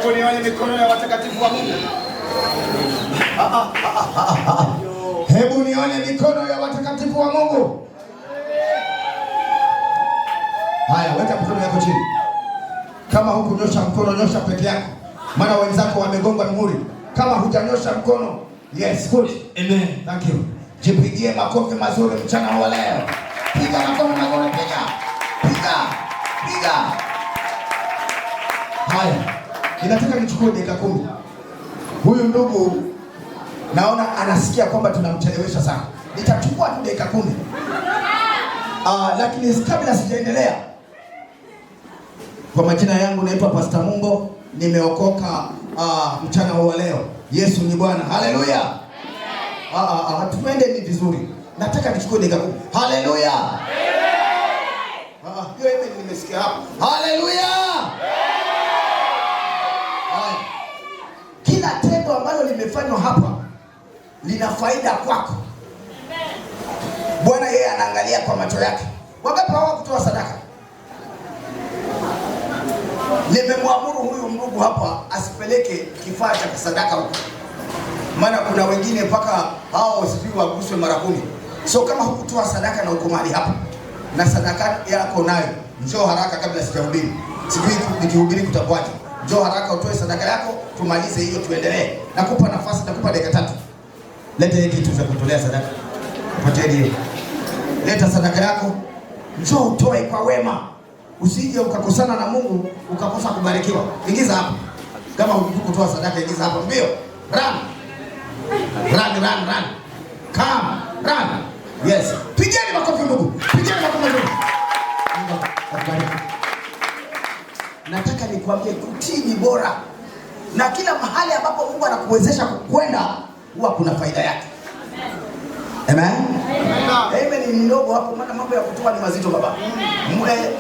Hebu nione mikono ya watakatifu wa Mungu. Hebu nione mikono ya watakatifu wa Mungu. Haya, weka mikono yako chini. Kama hukunyosha mkono, nyosha peke yako. Maana wenzako wamegonga muhuri. Kama hujanyosha mkono, yes, good. Amen. Thank you. Jipigie makofi mazuri mchana wa leo. Piga makofi mazuri, piga. Piga. Piga. Haya. Ninataka nichukue dakika 10. Huyu ndugu naona anasikia kwamba tunamchelewesha sana. Nitachukua tu dakika 10. Lakini kabla sijaendelea, kwa majina yangu naitwa Pastor Mungo, nimeokoka mchana wa leo. Yesu ni Bwana. Haleluya. Tuende ni vizuri. Nataka nichukue dakika 10. Haleluya. Hiyo amen nimesikia hapo. Haleluya. Kila tendo ambalo limefanywa hapa lina faida kwako. Bwana yeye anaangalia kwa macho yake. Wakati hawa kutoa sadaka, nimemwamuru huyu ndugu hapa asipeleke kifaa cha sadaka huko. Maana kuna wengine mpaka hao sijui waguswe mara 10. So kama hukutoa sadaka na uko mahali hapa na sadaka yako nayo, njoo haraka kabla sijahubiri. Sijui nikihubiri kutakuwaje. Njoo haraka utoe sadaka yako, tumalize hiyo tuendelee. Nakupa nafasi, nakupa dakika 3. Leta hiki kitu cha kutolea sadaka. Patia hiyo. Leta sadaka yako. Njoo utoe kwa wema. Usije ukakosana na Mungu ukakosa kubarikiwa. Ingiza hapa. Kama hukutoa sadaka, ingiza hapa. Mbio. Run. Run. Come. Run. Yes. Pigeni makofi ndugu. Pigeni makofi ndugu. Nataka nikwambie kutii ni bora. Na kila mahali ambapo Mungu anakuwezesha kwenda huwa kuna faida yake. Amen. Amen ni ndogo hapo, maana mambo ya kutoa ni mazito baba.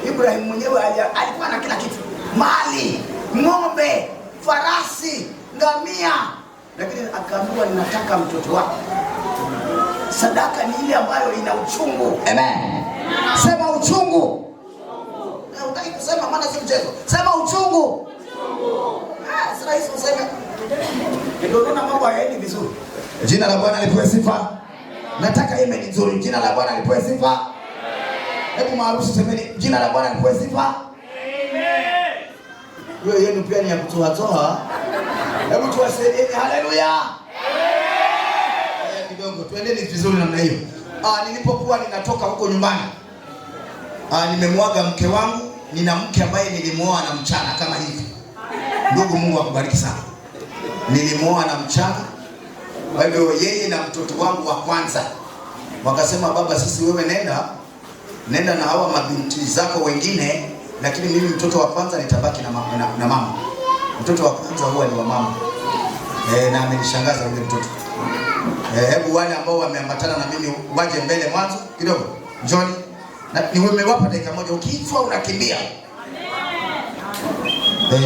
Ibrahim mwenyewe alikuwa na kila kitu. Mali, ng'ombe, farasi, ngamia. Lakini akaambiwa ninataka mtoto wako. Sadaka ni ile ambayo ina uchungu. Amen. Sema uchungu. Unataka kusema maana si mchezo. Sema uchungu. Si rahisi useme. Ndio unaona mambo hayaendi vizuri. Jina la Bwana lipewe sifa. Nataka amen nzuri. Jina la Bwana lipewe sifa. Hebu maarufu semeni jina la Bwana lipewe sifa. Amen. Hiyo yenu pia ni ya kutoa. Hebu tuwasaidieni haleluya. Amen. Kidogo tuendelee vizuri namna hiyo. Nilipokuwa ninatoka huko nyumbani, nimemwaga mke wangu. Nina mke ambaye nilimuoa na mchana kama hivi. Ndugu, Mungu akubariki sana. Nilimuoa na mchana. Kwa hivyo yeye na mtoto wangu wa kwanza wakasema, baba, sisi wewe nenda na hawa mabinti zako wengine, lakini mimi mtoto wa kwanza nitabaki na mama. Mtoto wa kwanza huwa ni wa mama. Na amenishangaza yule mtoto. Hebu wale ambao wameambatana na mimi waje mbele mwanzo kidogo. Njoni. Na nimewapa dakika 1, ukiitwa unakimbia.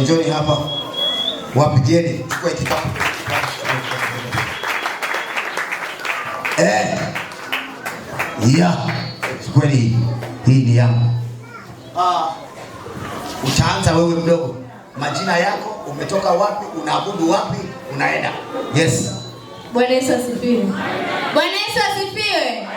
Njoni hapa. Wapigieni, chukua kikapu. Kweli hii ni yangu. Utaanza wewe mdogo. Majina yako, umetoka wapi, unaabudu wapi, unaenda. Yes. Bwana Yesu asifiwe. Bwana Yesu asifiwe.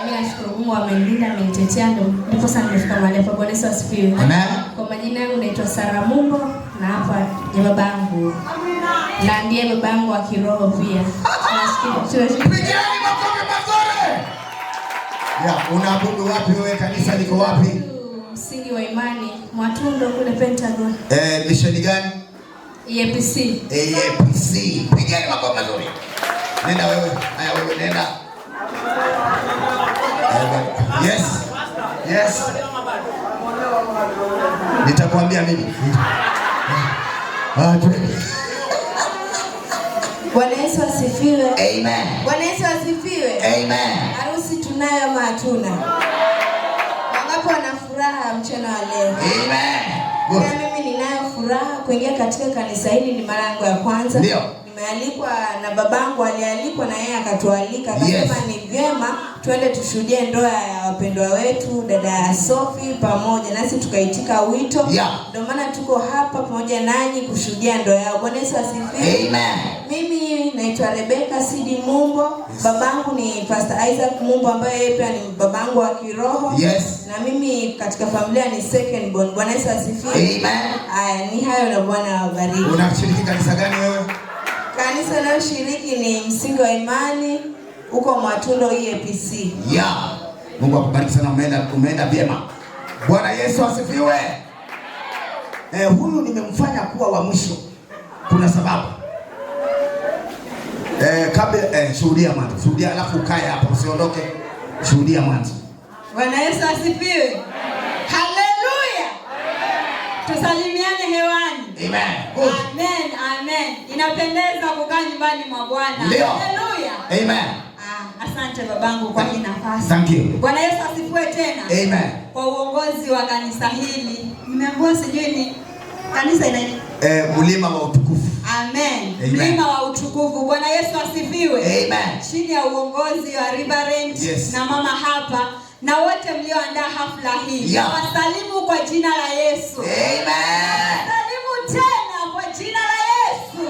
Mimi nashukuru Mungu amenilinda, amenitetea, ndipo sasa nimefika mahali hapa. Bwana Yesu asifiwe. Amen. Kwa majina yangu naitwa Sara Mungo na hapa ni babangu. Na ndiye babangu wa kiroho pia. Pigeni makofi mazuri. Unaabudu wapi wewe, kanisa liko wapi? Msingi wa imani, Mwatundo kule Pentagon. Misheni gani? EAPC. EAPC. Pigeni makofi mazuri. Nenda wewe. Haya wewe nenda. Yes. Nitakwambia mimi. Bwana Yesu asifiwe. Amen. Bwana Yesu asifiwe. Amen. Harusi tunayo ama hatuna? Wangapi wana furaha mchana wa leo? Amen. Na mimi ninayo furaha kuingia katika kanisa hili, ni mara yangu ya kwanza. Ndio. tumealikwa na babangu alialikwa na yeye akatualika, akasema ni vyema twende tushuhudie ndoa ya wapendwa wetu dada Sophie pamoja nasi, tukaitika wito. Ndio maana tuko hapa pamoja nanyi kushuhudia ndoa yao. Bwana Yesu asifiwe. Amen. Mimi naitwa Rebecca Sidi Mumbo. Babangu ni Pastor Isaac Mumbo ambaye yeye pia ni babangu wa kiroho. Na mimi katika familia ni second born. Bwana Yesu asifiwe. Amen. Haya, ni hayo na Bwana awabariki. Unashiriki kanisa gani wewe? Kanisa nayoshiriki ni Msingi wa Imani huko Mwatundo EAPC. Mungu akubariki sana, umeenda vyema. Bwana Yesu asifiwe. Huyu nimemfanya kuwa wa mwisho. Kuna sababu. Kabla shuhudia mwanzo. Shuhudia alafu ukae hapa usiondoke. Shuhudia mwanzo. Bwana Yesu asifiwe. Haleluya. Tusalimiane hewani. Amen. Amen. Amen. Inapendeza kukaa nyumbani mwa Bwana. Haleluya. Amen. Asante babangu kwa hii nafasi. Thank you. Bwana Yesu asifiwe tena. Amen. Kwa uongozi wa kanisa hili. Nimeambiwa sijui ni kanisa inaitwa Mlima wa Utukufu. Amen. Mlima wa Utukufu. Bwana Yesu asifiwe. Amen. Chini ya uongozi wa Reverend na mama hapa na wote mlioandaa hafla hii. Wasalimu kwa jina la Yesu. Amen. Wasalimu tena kwa jina la Yesu.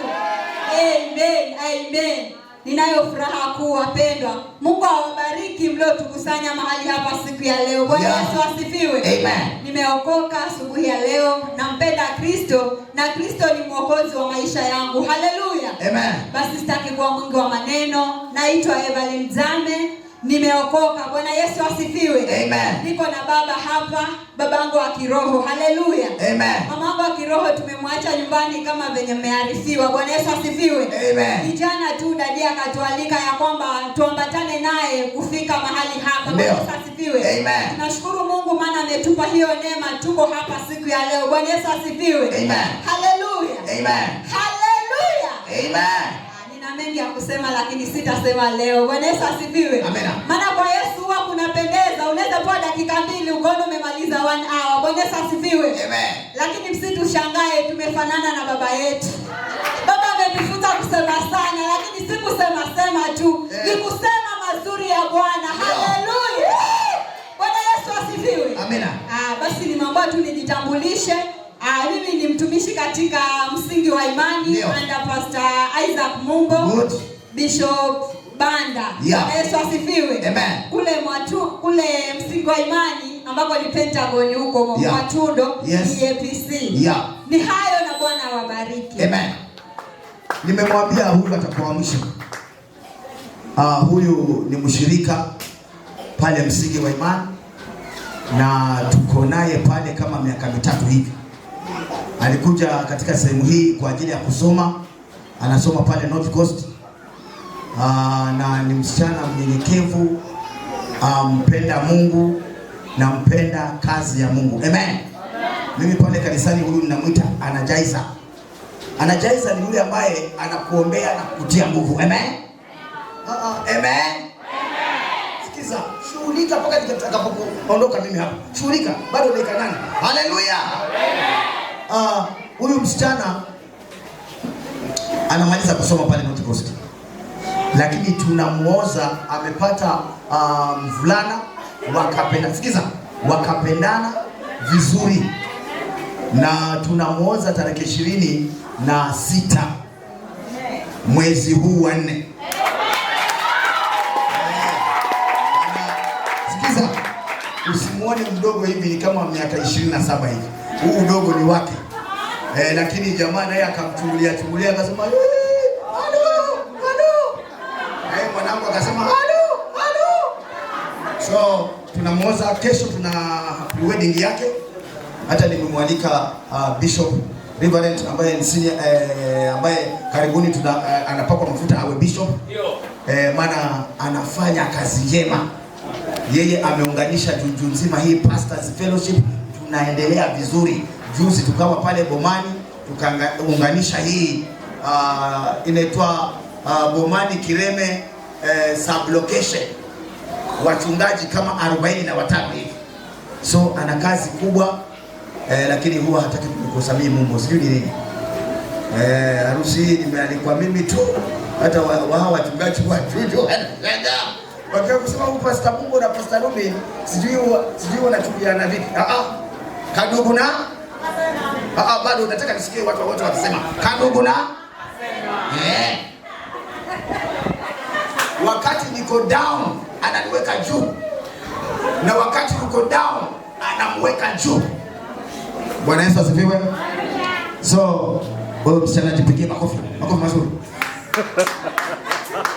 Amen. Amen. Ninayo furaha kuu wapendwa. Mungu awabariki mliotukusanya mahali hapa siku ya leo. Bwana Yesu asifiwe. Amen. Nimeokoka asubuhi ya leo, nampenda Kristo na Kristo ni mwokozi wa maisha yangu. Haleluya. Amen. Basi sitaki kuwa mwingi wa maneno. Naitwa Evelyn Zame. Nimeokoka. Bwana Yesu asifiwe. Amen. Niko na baba hapa, babangu wa kiroho. Haleluya. Amen. Mamangu wa kiroho tumemwacha nyumbani kama venye mmearifiwa. Bwana Yesu asifiwe. Amen. Kijana tu dadi akatualika ya kwamba tuambatane naye kufika mahali hapa. Bwana Yesu asifiwe. Amen. Tunashukuru Mungu maana ametupa hiyo neema, tuko hapa siku ya leo. Bwana Yesu asifiwe. Amen. Haleluya. Amen. Haleluya. Amen. Nina mengi ya kusema lakini sitasema leo. Bwana Yesu asifiwe. Amen. Maana kwa Yesu huwa kunapendeza. Unaweza poa dakika 2 ukaona umemaliza 1 hour. Bwana Yesu asifiwe. Amen. Lakini msitushangae tumefanana na baba yetu. Baba ametufunza kusema sana lakini si kusema sema tu. Ni kusema mazuri ya Bwana. Haleluya. Bwana Yesu asifiwe. Amen. Basi nimeomba tu nijitambulishe. Mimi ni mtumishi katika Msingi wa Imani under Pastor Isaac Mumbo. Bishop Banda. Yesu asifiwe. Amen. Kule Msingi wa Imani ambako ni Pentagon huko Mwatundo EAPC. Ni hayo na Bwana awabariki. Amen. Nimemwambia huyu atakuwa mwisho. Huyu ni mshirika pale Msingi wa Imani na tuko naye pale kama miaka 3 hivi. Alikuja katika sehemu hii kwa ajili ya kusoma. Anasoma pale North Coast. Na ni msichana mnyenyekevu, mpenda Mungu na mpenda kazi ya Mungu. Amen. Mimi pale kanisani huyu ninamuita Anajaiza. Anajaiza ni yule ambaye anakuombea na kukutia nguvu. Amen. Amen. Sikiza, shughulika mpaka nitakapoondoka mimi hapa. Shughulika, bado dakika 8. Haleluya. Huyu msichana anamaliza kusoma pale North Coast. Lakini tunamuoza amepata mvulana wakapenda. Sikiza, wakapendana vizuri. Na tunamuoza tarehe 26 mwezi huu wa 4. Sikiza, usimuone mdogo hivi, ni kama miaka 27 hivi. Huu udogo ni wake. Lakini jamaa naye akamchungulia akasema mwanangu akasema halo. So tunamuoza kesho, tuna wedding yake. Hata nimemwalika Bishop Reverend ambaye ni senior, ambaye karibuni anapakwa mafuta awe bishop. Maana anafanya kazi njema. Yeye ameunganisha juju nzima hii Pastors Fellowship, tunaendelea vizuri. Juzi tukawa pale Bomani tukaunganisha hii inaitwa Bomani Kireme sublocation, wachungaji kama 45 hivi. So ana kazi kubwa, lakini huwa hataki kukusamii Mungu, sijui nini. Harusi hii nimealikwa mimi tu. Hata wao wachungaji wa Juju wanashangaa. Wakiwa kusema huyu Pastor Mungu na Pastor Ruben sijui wanachukuliana vipi? Kadogo na bado nataka nisikie watu wote wakisema kadogo na wakati niko down ananiweka juu, na wakati niko down anamweka juu. Bwana Yesu asifiwe. So wewe msichana jipigie makofi mazuri.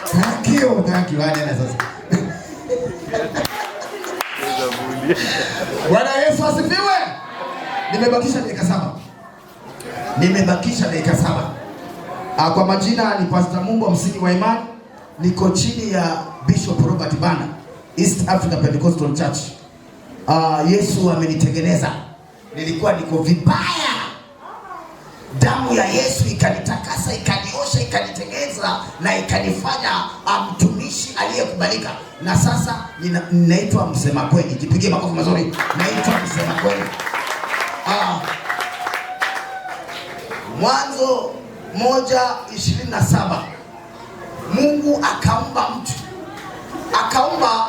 Thank you. Hadi na sasa. Bwana Yesu asifiwe. Nimebakisha dakika 7. Kwa majina ni Pastor Mumbo, msingi wa imani. Niko chini ya Bishop Robert Bana, East Africa Pentecostal Church. Yesu amenitengeneza. Nilikuwa niko vibaya. Damu ya Yesu ikanitakasa, ikaniosha, ikanitengeza na ikanifanya mtumishi aliyekubalika. Na sasa ninaitwa msema kweli. Jipigie makofi mazuri. Naitwa msema kweli. Mwanzo 1:27 Mungu akaumba mtu. Akaumba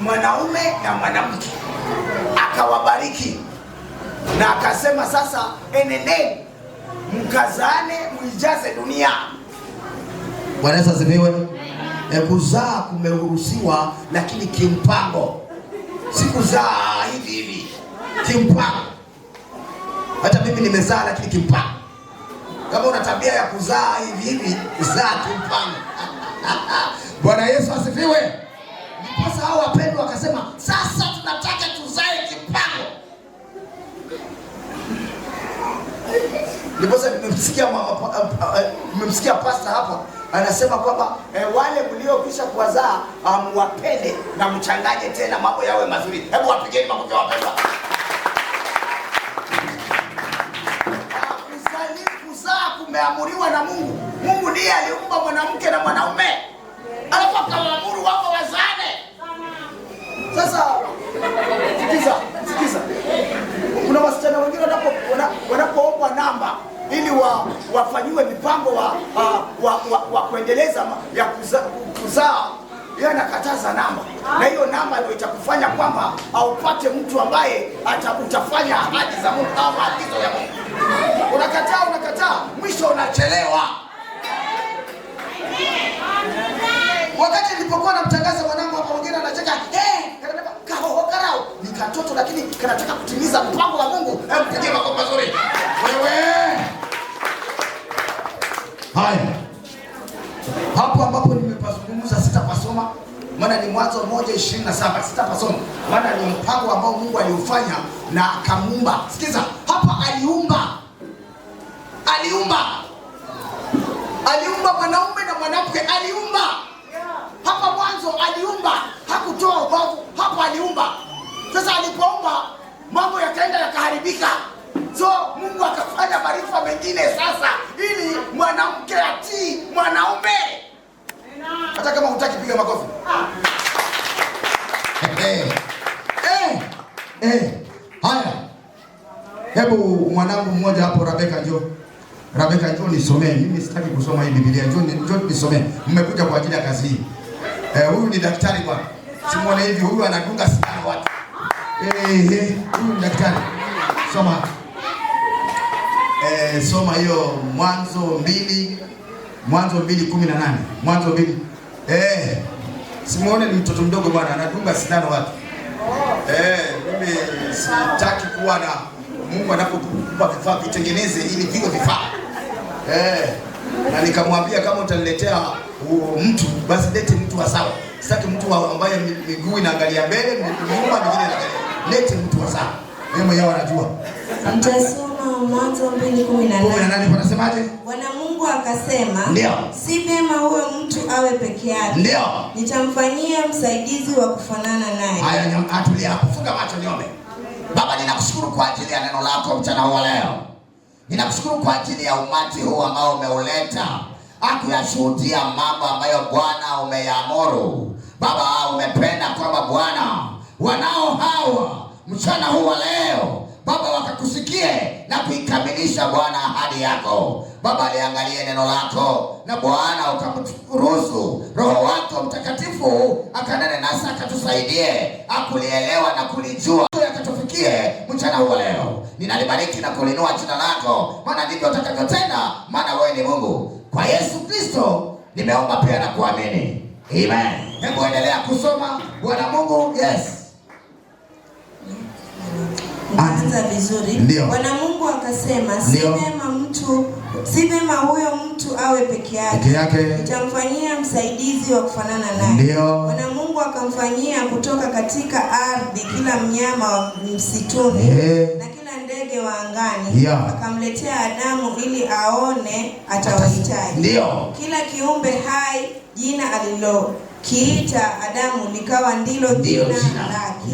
mwanaume na mwanamke. Akawabariki. Na akasema sasa enendeni mkazane muijaze dunia. Bwana Yesu asifiwe. Kuzaa kumeruhusiwa lakini kimpango. Si kuzaa hivi kimpango. Hata mimi nimezaa lakini kimpango. Kama una tabia ya kuzaa hivi zaa kimpango. Bwana Yesu asifiwe. Ndipo hao wapendwa wakasema sasa tunataka tuzae kimpango. Ndipo nimemsikia pastor hapa anasema kwamba wale mliokwisha kuwazaa wapende na mchanganye tena mambo yawe mazuri. Hebu wapigeni makofi wapendwa. Kuzaa kumeamuriwa na Mungu. Mungu ndiye aliumba mwanamke na mwanaume. Alafu akawaamuru wao wazane. Sasa sikiza. Kuna wasichana wengine wanapoombwa namba ili wafanyiwe mipango wa kuendeleza ya kuzaa, yeye anakataza namba. Na hiyo namba ndio itakufanya kwamba aupate mtu ambaye utafanya ahadi za Mungu au maagizo ya Mungu. Unakataa, mwisho unachelewa. Wakati nilipokuwa namtangaza mwanangu hapa, wengine anacheka, kahohokarao ni katoto lakini kanataka kutimiza mpango wa Mungu. Mpigie makofi mazuri. Wewe. Haya. Hapo ambapo nimepazungumza sitapasoma, maana ni Mwanzo 1:27. Sitapasoma maana ni mpango ambao Mungu aliufanya na akamuumba. Sikiza, hapa aliumba mwanaume na mwanamke. Aliumba hapa mwanzo, aliumba, hakutoa ubavu. Hapa aliumba. Sasa alipoumba mambo yakaenda yakaharibika. So Mungu akafanya maarifa mengine sasa ili mwanamke atii mwanaume. Hata kama hutaki piga makofi. Haya. Hebu mwanangu mmoja hapo, Rebecca njoo nisomee. Mimi sitaki kusoma hii Biblia. Njoo nisomee. Mmekuja kwa ajili ya kazi hii. Huyu ni daktari bwana. Simuone hivi, huyu anadunga sindano watu. Huyu ni daktari. Soma. Soma hiyo Mwanzo 2:18. Mwanzo 2. Simuone ni mtoto mdogo bwana, anadunga sindano watu. Mimi sitaki kuwa na Mungu anapokupa vifaa vitengeneze ili viwe vifaa. Na nikamwambia kama utaniletea mtu basi lete mtu wa sawa. Sitaki mtu ambaye miguu inaangalia mbele, nyuma nyingine inaangalia. Lete mtu wa sawa. Mimi yao anajua. Mtasoma Mwanzo 2:18. Panasemaje? Bwana Mungu akasema, ndio, si vyema huyo mtu awe peke yake. Ndio, nitamfanyia msaidizi wa kufanana naye. Haya, atulia hapo. Funga macho niombe. Baba, ninakushukuru kwa ajili ya neno lako mchana huu leo. Ninakushukuru kwa ajili ya umati huu ambao umeuleta akuyashuhudia mambo ambayo Bwana umeyaamuru. Baba, umependa kwamba Bwana wanao hawa mchana huu leo Baba, wakakusikie na kuikamilisha Bwana ahadi yako. Baba, aliangalie neno lako na Bwana ukamruhusu Roho wako Mtakatifu akanene nasi, akatusaidie akulielewa na kulijua, yakatufikie mchana huu leo. Ninalibariki na kulinua jina lako, maana ndivyo utakavyotenda, maana wewe ni Mungu. Kwa Yesu Kristo nimeomba pia na kuamini. Amen. Hebu endelea kusoma. Bwana Mungu, yes. Anza vizuri. Bwana Mungu akasema, si vema huyo mtu awe peke yake. Nitamfanyia msaidizi wa kufanana naye. Bwana Mungu akamfanyia kutoka katika ardhi kila mnyama wa msituni na kila ndege wa angani. Akamletea Adamu ili aone atawahitaji. Kila kiumbe hai jina alilokiita Adamu likawa ndilo jina lake.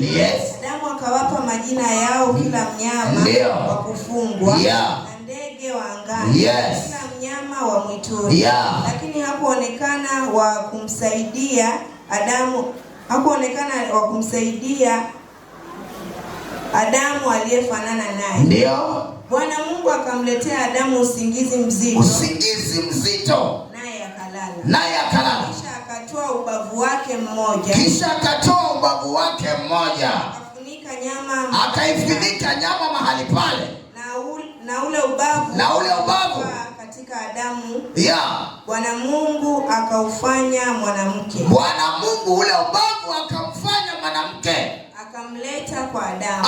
Adamu akawapa majina yao kila mnyama wa kufungwa na ndege wa angani, kila mnyama wa mwituni. Lakini hakuonekana wa kumsaidia Adamu aliyefanana naye. Bwana Mungu akamletea Adamu usingizi mzito, naye akalala. Kisha akatoa ubavu wake mmoja, akaifunika nyama mahali pale, na ule ubavu katika Adamu. Bwana Mungu akaufanya mwanamke. Bwana Mungu ule ubavu akamfanya mwanamke, akamleta kwa Adamu.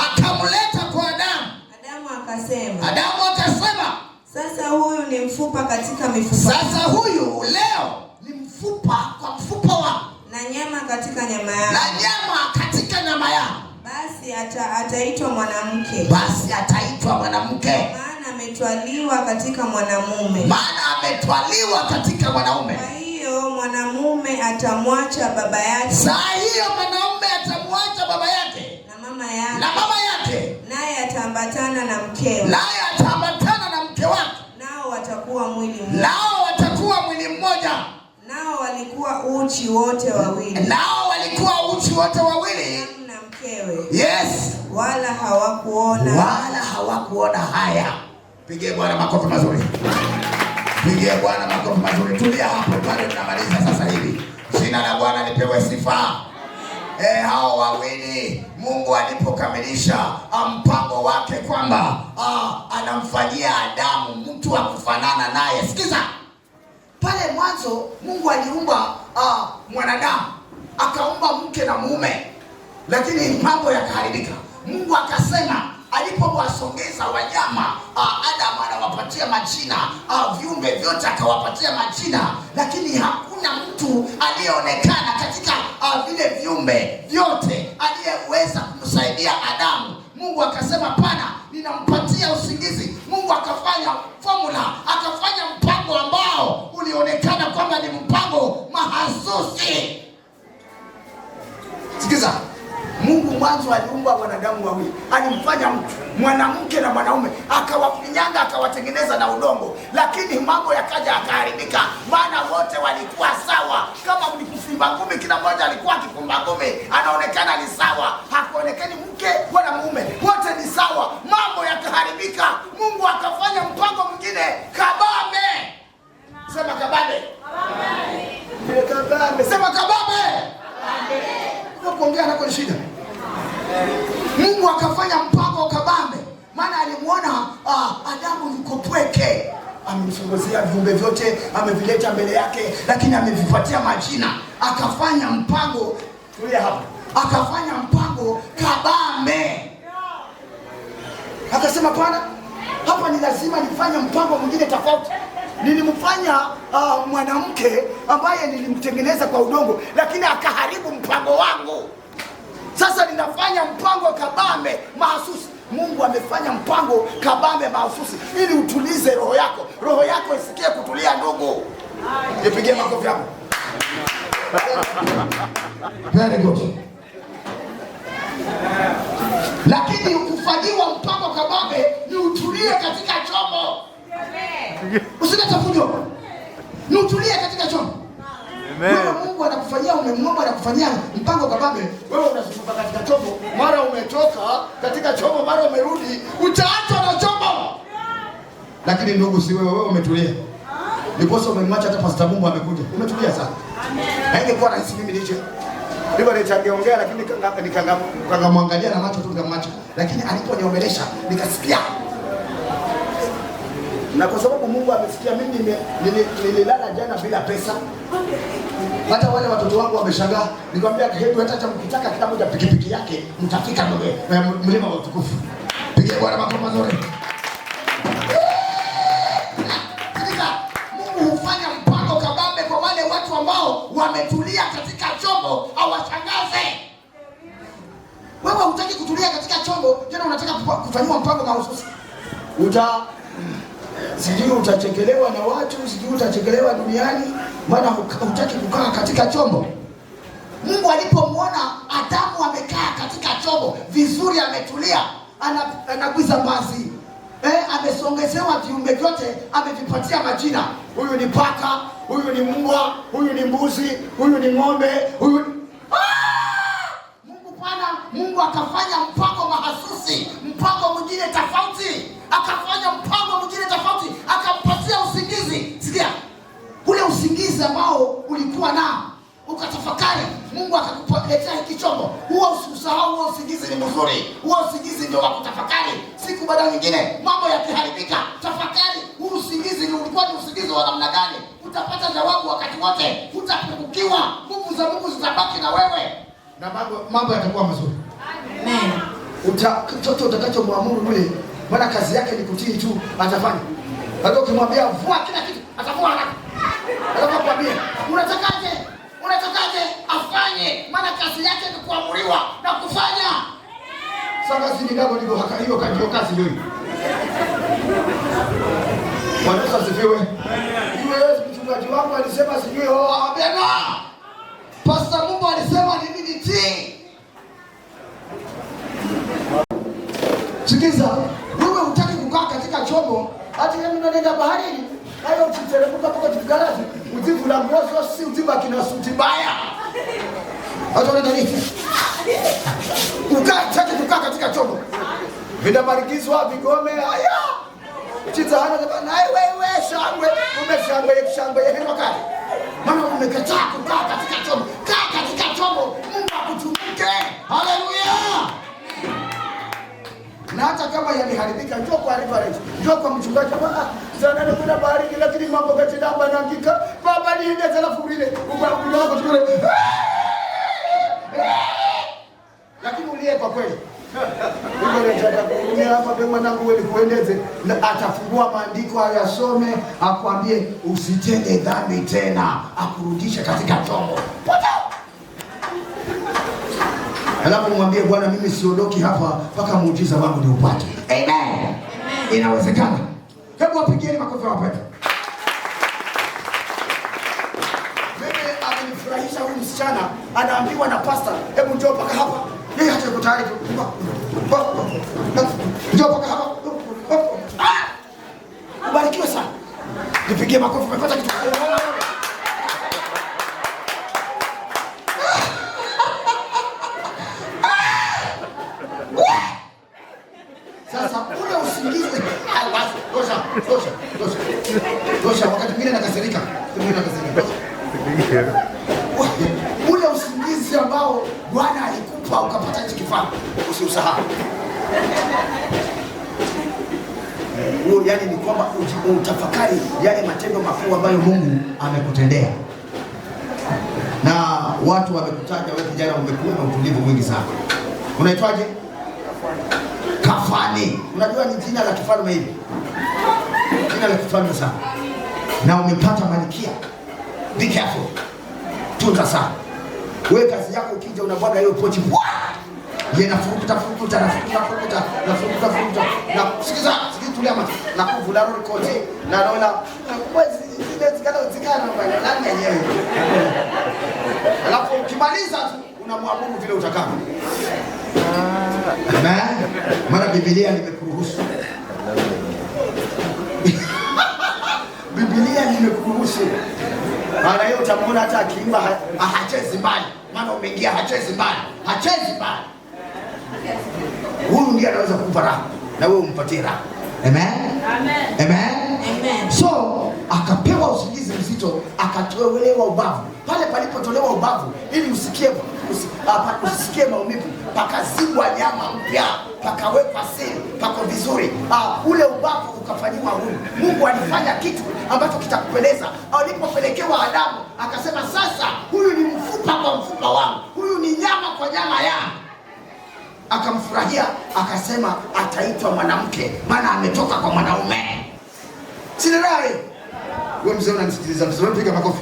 Adamu akasema, sasa huyu ni mfupa katika mifupa. Sasa huyu leo ni mfupa kwa mfupa wangu, na nyama katika nyama yangu. Basi ataitwa mwanamke. Maana ametwaliwa katika mwanamume. Kwa hiyo mwanamume atamwacha baba yake. Na mama yake. Naye ataambatana na mkewe. Nao watakuwa mwili mmoja. Nao walikuwa uchi wote wawili. Na mkewe. Yes. Wala hawakuona haya. Pigie Bwana makofi mazuri. Tulia hapo, bado tunamaliza sasa hivi. Jina la Bwana lipewe sifa. Hao wawili Mungu alipokamilisha mpango wake kwamba anamfanyia Adamu mtu wa kufanana naye. Sikiza. Pale mwanzo Mungu aliumba mwanadamu, akaumba mke na mume, lakini mambo yakaharibika. Mungu akasema alipowasongeza wanyama, Adamu anawapatia majina, viumbe vyote akawapatia majina, lakini hakuna mtu aliyeonekana katika vile viumbe vyote aliyeweza kumsaidia Adamu. Mungu akasema pana, ninampatia usingizi. Mungu akafanya formula, akafanya mpango ambao ulionekana kwamba ni mpango mahasusi. Sikiza. Mungu mwanzo aliumba wanadamu wawili, alimfanya mtu mwanamke na mwanaume, akawafinyanga akawatengeneza na udongo, lakini mambo yakaja akaharibika, maana wote walikuwa sawa. Kama mlikufimba ngumi, kila mmoja alikuwa akifumba ngumi, anaonekana ni sawa, hakuonekani mke wala mume, wote ni sawa. Mambo yakaharibika. Mungu akafanya mpango mwingine kabambe. Sema kabambe. Sema kabambe. Kuongea nako ni shida. Mungu akafanya mpango kabambe, maana alimuona Adamu yuko pweke, amemsongozea viumbe vyote, amevileta mbele yake, lakini amevipatia majina. Akafanya mpango, tulia hapo, akafanya mpango kabambe. Akasema Bwana, hapa ni lazima nifanye mpango mwingine tofauti. Nilimfanya mwanamke ambaye nilimtengeneza kwa udongo, lakini akaharibu mpango wangu. Sasa ninafanya mpango kabambe mahasusi. Mungu amefanya mpango kabambe mahasusi ili utulize roho yako. Roho yako isikie kutulia, ndugu. Nipigie makofi hapo. Very good. Lakini ukifanyiwa mpango kabambe ni utulie katika chombo. Usilete fujo. Ni utulie katika chombo. Wewe Mungu anakufanyia, umemwomba anakufanyia mpango kabambe, wewe unazunguka katika chombo, mara umetoka katika chombo, mara umerudi, utaachwa na chombo. Lakini ndugu, si wewe umetulia. Ndiposa umemwacha hata Pastor Mungu amekuja. Umetulia sana. Haingekuwa rahisi mimi nije. Ndipo nitangeongea lakini nikangamwangalia na macho tu nikamwacha. Lakini aliponiongelesha nikasikia. Na kwa sababu Mungu amesikia, mimi nililala jana bila pesa. Hata wale watoto wangu wameshangaa. Nikamwambia hebu hata mkitaka kila mmoja pikipiki yake mtafika mlima wa utukufu. Pigia Bwana makofi mazuri. Mungu hufanya mpango kabambe kwa wale watu ambao wametulia katika chombo awashangaze. Wewe hutaki kutulia katika chombo, tena unataka kufanywa mpango mahususi. Sijui utachekelewa na watu, sijui utachekelewa duniani, maana hutaki kukaa katika chombo. Mungu alipomwona Adamu amekaa katika chombo vizuri, ametulia, anaguza mazi, amesongezewa viumbe vyote, amevipatia majina. Huyu ni paka, huyu ni mbwa, huyu ni mbuzi, huyu ni ng'ombe, huyu Mungu akafanya mpango mahasusi, mpango mwingine tofauti, akafanya mpango mwingine tofauti, akampatia usingizi. Sikia, ule usingizi ambao ulikuwa nao ukatafakari, Mungu akakupatia hiki chombo. Huo usisahau, huo usingizi ni mzuri. Huo usingizi ndio wa kutafakari. Siku baada nyingine mambo yakiharibika, tafakari huu usingizi ulikuwa ni usingizi wa namna gani? Utapata jawabu wakati wote, utapungukiwa, nguvu za Mungu zitabaki na wewe, na mambo yatakuwa mazuri. Amen. Chochote utakachomwamuru yule, maana kazi yake ni kutii tu, atafanya. Hata ukimwambia vua kila kitu, atavua haraka. Atakwambia, unatakaje? Afanye, maana kazi yake ni kuamuriwa na kufanya. Sasa si ndio ndivyo hiyo kazi ndio. Bwana asifiwe. Yule mchungaji wangu alisema sijui abena. Pastor Mungu alisema ni nitii. Sikiza, wewe hutaki kukaa katika chombo, hata yeye unaenda baharini. Hayo ukiteremka mpaka kifugaraji, ujivu la mwozo si ujiba kina suti mbaya. Hata unaenda nini? Kukaa katika chombo. Vinabarikizwa vigome haya. Chizana na wewe shangwe hema kali. Maana umekataa kukaa katika chombo. Kaa katika chombo, Mungu akutumike. Haleluya. Na hata kama yaliharibika, njoo kwa reference, njoo kwa mchungaji. Sana ndio kuna bariki, lakini mambo kati namba naandika baba ni ndio alafu ile ubao tukule. Lakini ulie kwa kweli. Wewe unataka kuumia hapa kwa mwanangu, wewe kuendeze, atafungua maandiko ayasome, akwambie usitende dhambi tena, akurudishe katika chombo. Alafu mwambie Bwana, mimi siondoki hapa mpaka muujiza wangu ni upate. Amen. Inawezekana. Hebu wapigieni makofi hapa. Mimi amenifurahisha huyu msichana, anaambiwa na pastor, hebu njoo mpaka hapa. Yeye hata yuko tayari tu. Njoo mpaka hapa. Ubarikiwe sana. Nipigie makofi, umepata kitu. Sasa ule usingizi tosha, wakati mwingine nakasirika. Ule usingizi ambao Bwana alikupa ukapata hicho kifaa, usiusahau. Huo yani ni kwamba utafakari yale matendo makubwa ambayo Mungu amekutendea. Na watu wamekutaja wewe kijana, umekuwa na utulivu mwingi sana. Unaitwaje? Kafani. Unajua ni jina la kifalme hili. Jina la kifalme sana. Na umepata malkia. Be careful. Tunza sana. Wewe kazi yako ukija unabwaga hiyo pochi. Yeye nafurukuta. Na sikiza tulia macho. Na kuvula roho kote. Na naona zikana mbaya nani yenyewe. Alafu ukimaliza unamwabudu vile utakavyo. Amen. Maana Biblia limekuruhusu. Biblia limekuruhusu. Maana hiyo utamuona hata akiimba hachezi mbali. Maana umeingia hachezi mbali. Hachezi mbali. Huyu ndiye anaweza kukupa raha na wewe umpatie raha. Amen. Amen. Amen. Amen. So akapewa usingizi mzito, akatolewa ubavu. Pale palipotolewa ubavu ili usisikie maumivu, pakazibwa nyama mpya, pakawekwa siri, pako vizuri. Ule ubavu ukafanyiwa huru. Mungu alifanya kitu ambacho kitakupendeza. Alipopelekewa Adamu, akasema sasa huyu ni mfupa kwa mfupa wangu, huyu ni nyama kwa nyama yangu. Akamfurahia, akasema ataitwa mwanamke, maana ametoka kwa mwanaume. Sinarahi. Wewe mzee unanisikiliza, mzee piga makofi.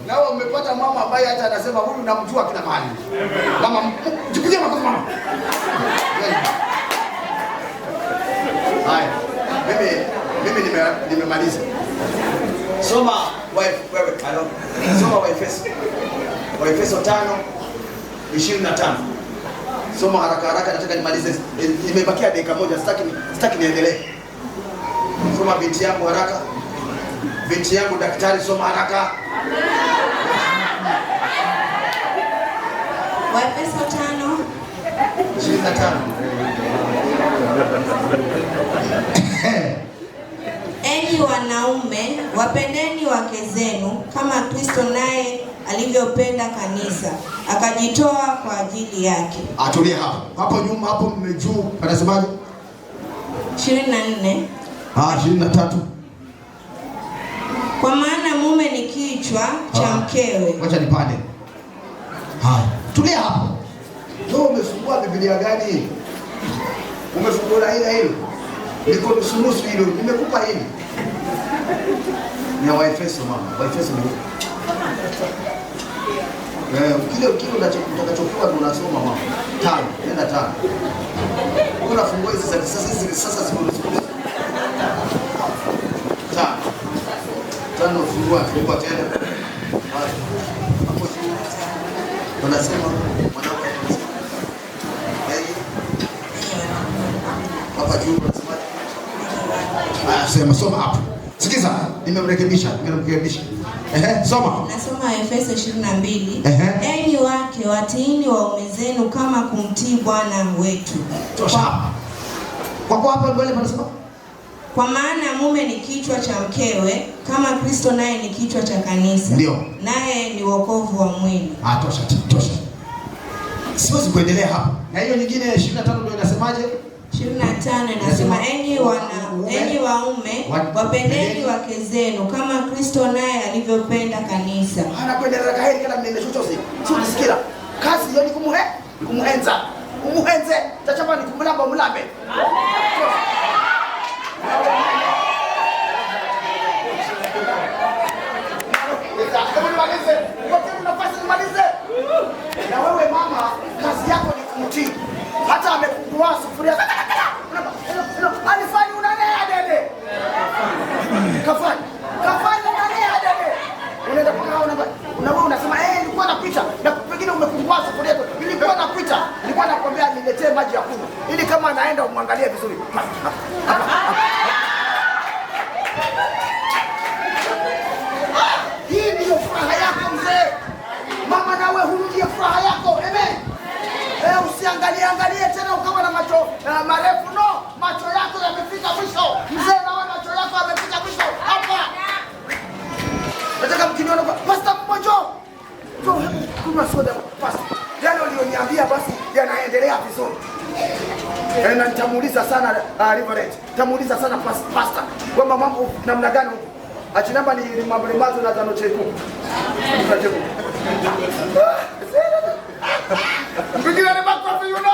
Na wewe umepata mama ambaye hata anasema huyu namjua kila mahali. Mama, jipigie makofi mama. Haya. Mimi nimemaliza. Soma wewe soma Waefeso 5:25. Soma haraka haraka, nataka nimalize. Nimebakia dakika moja, sitaki niendelee. Soma binti yangu haraka. Binti yangu daktari, soma haraka. Waefeso 5:25. Enyi wanaume, wapendeni wake zenu kama Kristo naye alivyopenda kanisa, akajitoa kwa ajili yake. Atulie hapo. Hapo nyuma hapo mmejuu anasemaje? 24. 23. Kwa maana mume ni kichwa cha mkewe. Wacha nipande. Haya. Tulia hapo. Wewe umefungua Biblia gani? Umefungua ile hilo. Niko nusu hilo. Nimekupa hili. Ni Waefeso mama. Waefeso ni kile utakachokuwa unasoma mama. 5, nenda 5. Unafungua hizi sasa ziko. 5 fungua tena. Hapo unasema mwanamke hapa juu unasema soma hapo. Sikiza, nimemrekebisha. Soma. Nasoma Efeso 22. Enyi wake watiini waume zenu kama kumtii Bwana wetu. Tosha. Kwa hapa mbele panasema kwa maana mume ni kichwa cha mkewe kama Kristo naye ni kichwa cha kanisa. Ndio. Naye ni wokovu wa mwili. Tosha. Siwezi kuendelea hapa. Na hiyo nyingine 25 ndio inasemaje? 25 inasema enyi waume wapendeni wake zenu kama Kristo naye alivyopenda kanisa. Anakuendelea kaheri kila mnene chochote. Sikusikia. Kazi hiyo ni kumuhenza. Umuhenze. Tachapa ni kumlamba mulambe. Na wewe mama, kazi yako ni kumtii. Hata amekungua sufuria. Alifanya unalea dede. Kafanya unalea dede. Unaenda kwa na wewe unasema nilikuwa napita na pengine umekungua sufuria. Nilikuwa napita. Nilikuwa nakwambia niletee maji ya kunywa. Ili kama anaenda umwangalie vizuri. Hii ndiyo furaha yako mzee. Mama nawe hurudie furaha yako. Amen. Usiangalie tena ukawa na macho marefu. No, macho yako yamefika mwisho. Mzee nawe macho yako yamefika mwisho. Hapa. Nataka mkiniona kwa Pastor Mmojo. Kuna soda Pastor. Yale ulioniambia basi yanaendelea vizuri. Na nitamuuliza sana Reverend. Nitamuuliza sana Pastor kwamba mambo namna gani huko. Achinamba ni mambo mazo na tano cheku. Mpigile ni makofi you know.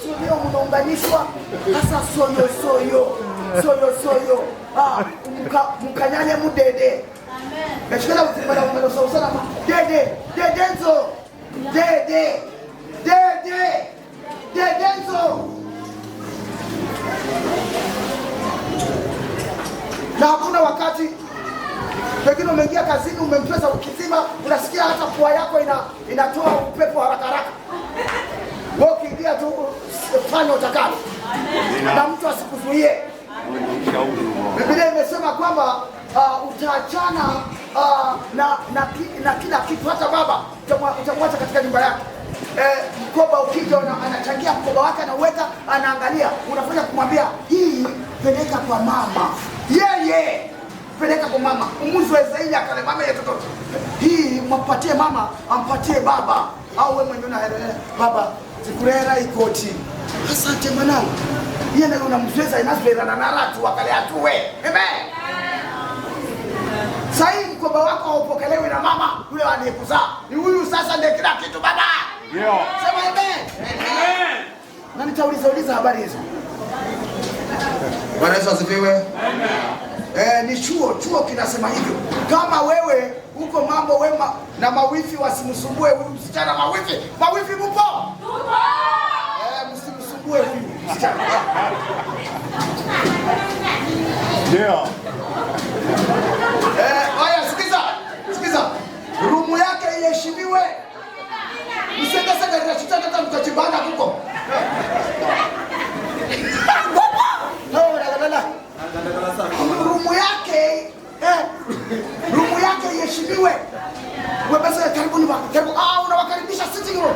Sio mnaunganishwa. Sasa soyo. Mkanyane mudede. Amen. Nashikala utimba na ungano sana. Dedenzo. Dedenzo. Na hakuna wakati pengine umeingia kazini umempesa wiki nzima, unasikia hata pua yako inatoa upepo haraka. kama utakavyo. Na mtu asikuzuie. Biblia imesema kwamba utaachana na kila kitu, hata baba utamwacha katika nyumba yake. Mkoba ukija anachangia mkoba wake, anauweka, anaangalia, unafanya kumwambia hii peleka kwa mama, yeye peleka kwa mama. Umuzwe zaidi akale mama yetu toto, hii mpatie mama, ampatie baba, au wewe mwenyewe baba zikurera ikoti, asante mwanangu, yeye ndio unamzweza inazwera na naratu akale atuwe. Amen. Sasa mkoba wako haupokelewi na mama yule aliyekuzaa, ni huyu sasa ndiye kila kitu baba. Ndio. Sema amen. Amen. Na nitauliza habari hizo. Bwana Yesu asifiwe. Amen. Ni chuo kinasema hivyo. Kama wewe uko mambo wema na mawifi wasimsumbue huyu msichana, mawifi mpo? Tupo. Msimsumbue huyu msichana. Ndio. Haya, sikiza. Rumu yake iheshimiwe. Msende sasa na chitata hata mkachibana huko. Rumu yake iheshimiwe. Wewe basi karibuni karibu. Unawakaribisha sitting room.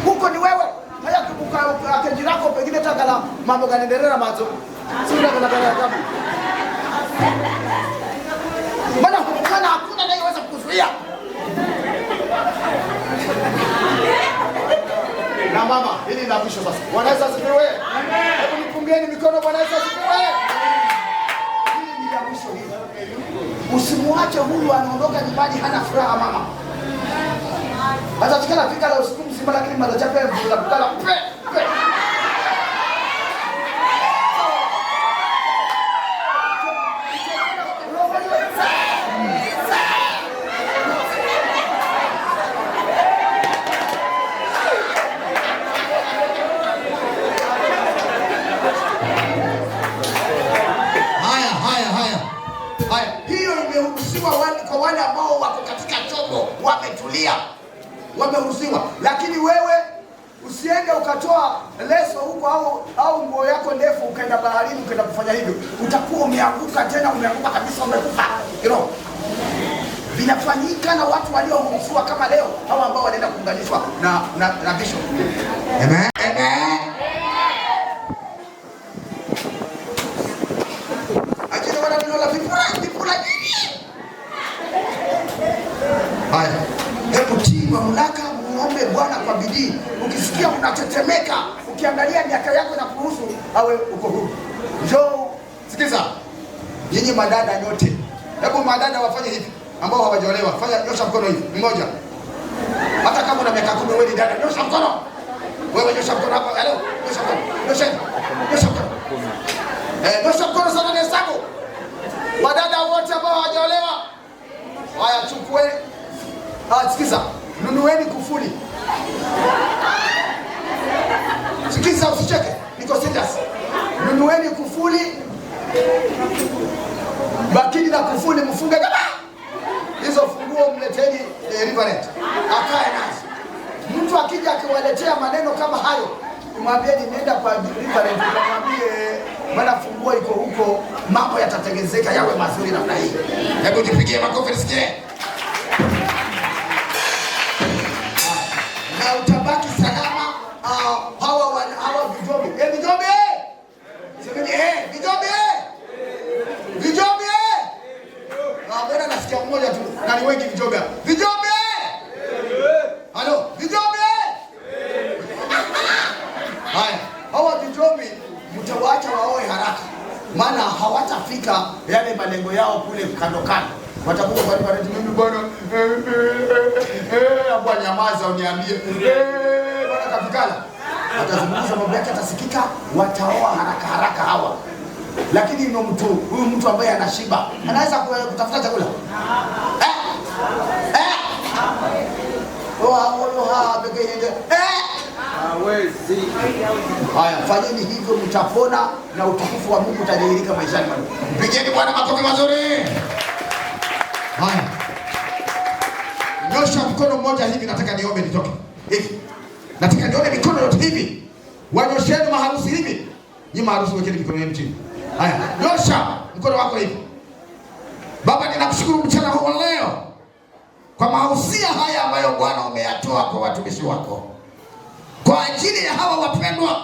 Huko ni wewe. Haya kubuka akajirako pengine takala mambo kanaendelea mazo. Sio kama kama. Maana hakuna anayeweza kukuzuia. Na mama, hili la mwisho sasa. Bwana Yesu asifiwe. Hebu nipungieni mikono. Bwana Yesu asifiwe. Hili ni la mwisho hili. Usimwache huyu anaondoka nyumbani hana furaha mama. Hata tukala fika la usiku mzima, lakini mara chape la kukala pe. Hiyo imeruhusiwa kwa wale ambao wako katika chombo wametulia, wameruhusiwa. Lakini wewe usiende ukatoa leso huko au nguo yako ndefu ukaenda baharini ukaenda kufanya hivyo, utakuwa umeanguka tena, umeanguka kabisa, umekufa. Vinafanyika na watu walioruhusiwa kama leo, hao ambao wanaenda kuunganishwa na bishop. Amen. Amen. Akina wana ninola vipula nini? Haya, hebu tii mamlaka, muombe Bwana kwa bidii. Ukisikia unatetemeka, ukiangalia miaka yako na kuruhusu, awe uko huru. Njoo, sikiza. Nyinyi madada nyote, hebu madada wafanye hivi ambao hawajaolewa. Fanya, nyosha mkono hivi. Mmoja. Hata kama una miaka 10 wewe ni dada, nyosha mkono. Wewe nyosha mkono hapo. Hello, nyosha mkono. Nyosha mkono. Nyosha mkono sana na hesabu. Wadada wote ambao hawajaolewa. Haya, chukue. Sikiza. Nunueni kufuli. Sikiza, usicheke. Niko serious. Nunueni kufuli. Bakini na kufuli mfunge kama. Hizo funguo mleteni Riverent. Akae nazo. Mtu akija akiwaletea maneno kama hayo, mwambieni nenda kwa Riverent, mwambie bwana funguo iko huko, mambo yatatengenezeka yawe mazuri namna hii. Hebu jipigie makofi nisikie. Na utabaki salama. Hawa vijobi. Vijobi. Semeni vijobi. Vijobi. Mbona nasikia mmoja tu na ni wengi vijobi. Vijobi. Halo, vijobi. Haya, hawa vijobi mtawaacha waoe haraka. Maana hawatafika yale malengo yao kule kando kando. Watakuwa bado mimi bwana hapo nyamaza uniambie. Bwana kafikala. Atazungumza mambo yake atasikika, wataoa haraka hawa. Lakini huyu mtu ambaye anashiba anaweza kutafuta chakula. Hawezi. Haya, fanyeni hivyo mtapona na utukufu wa Mungu utadhihirika maishani mwenu. Mpigeni Bwana makofi mazuri. Haya. Nyosha mkono mmoja hivi, nataka niombe nitoke. Hivi. Nataka nione mikono yote hivi. Wanyosheni maharusi hivi. Ni maharusi wekeni mikono yenu chini. Haya, nyosha mkono wako hivi. Baba, ninakushukuru mchana huu leo kwa mahusia haya ambayo Bwana umeyatoa kwa watumishi wako. Kwa ajili ya hawa wapendwa,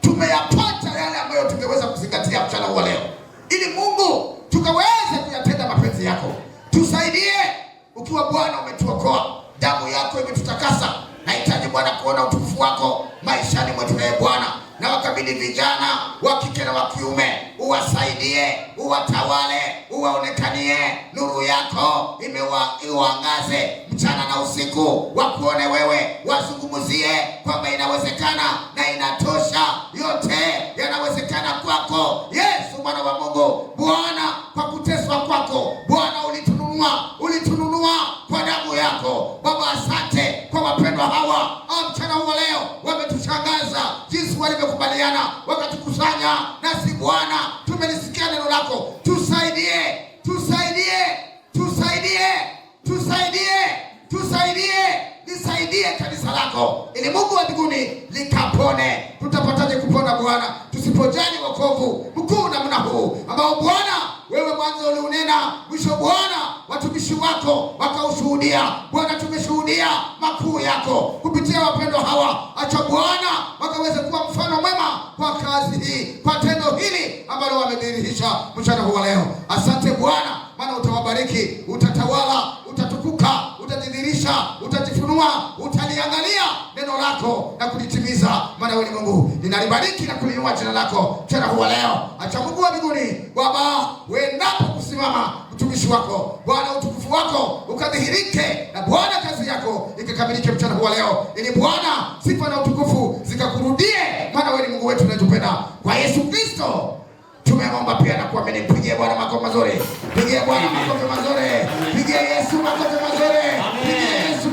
tumeyapata yale ambayo tungeweza kuzingatia mchana huu leo, ili Mungu tukaweze kuyatenda mapenzi yako. Tusaidie ukiwa Bwana umetuokoa, damu yako imetutakasa. Nahitaji Bwana kuona utukufu wako maishani mwetu Bwana. Na wakabidhi vijana wa kike na wa kiume, uwasaidie, uwatawale, uwaonekanie, nuru yako iwaangaze mchana na usiku, wakuone wewe, wazungumuzie kwamba inawezekana na inatosha. Yote yanawezekana kwako Yesu mwana wa Mungu. Bwana, kwa kuteswa kwako Bwana ulitununua kwa damu yako. Baba, asante kwa wapendwa hawa mchana huu leo, wametushangaza jinsi walivyokubaliana wakatukusanya nasi. Bwana, tumelisikia neno lako. Nisaidie kanisa lako, ili Mungu wa mbinguni likapone. Tutapataje kupona Bwana tusipojali wokovu mkuu namna huu ambao Bwana wewe mwanzo uliunena, mwisho Bwana watumishi wako wakaushuhudia. Bwana, tumeshuhudia makuu yako kupitia wapendwa hawa. Acha Bwana wakaweze kuwa mfano mwema kwa kazi hii, kwa tendo hili ambalo wamedhihirisha mchana huu leo. Asante Bwana, maana utawabariki, utatawala, utatukuka, utadhihirisha, utajifunua, utaliangalia neno lako na kulitimiza, maana wewe ni Mungu. Ninalibariki na kuliinua jina lako mchana huu leo. Acha Mungu wa mbinguni Baba, uendapo kusimama mtumishi wako Bwana, utukufu wako ukadhihirike, na Bwana kazi yako ikakamilike mchana huu leo, ili Bwana sifa na utukufu zikakurudie, maana wewe ni Mungu wetu unatupenda. Kwa Yesu Kristo tumeomba pia na kuamini. Pigie Bwana makofi mazuri. Pigie Bwana makofi mazuri. Pigie Yesu makofi mazuri. Pigie Yesu